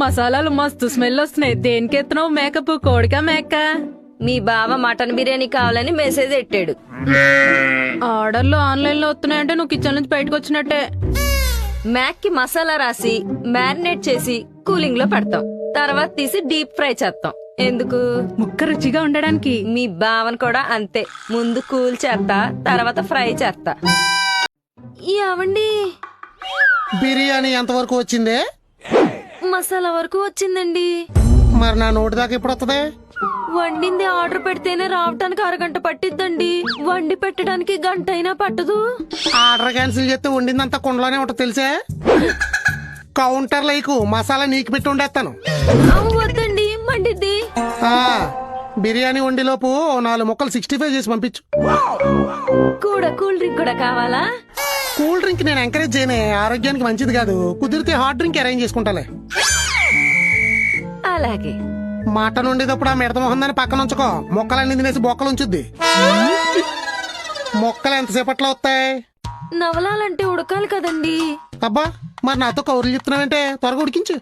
మసాలాలు మస్తు స్మెల్ వస్తున్నాయి. దేనికి ఎత్తున్నావు మేకప్? కోడికా మేక? మీ బావ మటన్ బిర్యానీ కావాలని మెసేజ్ పెట్టాడు. ఆర్డర్లు ఆన్లైన్ లో వస్తున్నాయంటే నువ్వు కిచెన్ నుంచి బయటకు వచ్చినట్టే. మ్యాక్ కి మసాలా రాసి మ్యారినేట్ చేసి కూలింగ్ లో పెడతాం. తర్వాత తీసి డీప్ ఫ్రై చేస్తాం. ఎందుకు? ముక్క రుచిగా ఉండడానికి. మీ బావన్ కూడా అంతే. ముందు కూల్ చేస్తా, తర్వాత ఫ్రై చేస్తా. ఏవండి, బిర్యానీ ఎంతవరకు వచ్చిందే? మసాలా వరకు వచ్చిందండి. మరి నా నోటి దాకా ఎప్పుడు వస్తుంది? వండింది ఆర్డర్ పెడితేనే రావటానికి అరగంట పట్టిద్దండి. వండి పెట్టడానికి గంట అయినా పట్టదు. ఆర్డర్ క్యాన్సిల్ చేస్తే వండిందంతా కుండలోనే ఉంటుంది తెలిసే. కౌంటర్ లేకు మసాలా నీకు పెట్టి వండేస్తాను. వద్దండి, మండిద్ది. బిర్యానీ వండిలోపు 4 ముక్కలు 65 చేసి పంపించు. కూడా కూల్ డ్రింక్ కూడా కావాలా? కూల్ డ్రింక్ నేను ఎంకరేజ్ చేయనే, ఆరోగ్యానికి మంచిది కాదు. కుదిరితే హాట్ డ్రింక్ అరేంజ్ చేసుకుంటాలే. అలాగే. మటన్ వండేటప్పుడు ఆ మిడత మొహం దాన్ని పక్కన ఉంచుకో. మొక్కలన్నీ తినేసి బొక్కలు ఉంచుద్ది. మొక్కలు ఎంతసేపట్లో వస్తాయి? నవలాలంటే ఉడకాలి కదండి. అబ్బా, మరి నాతో కౌరులు చెప్తున్నావంటే త్వరగా ఉడికించు.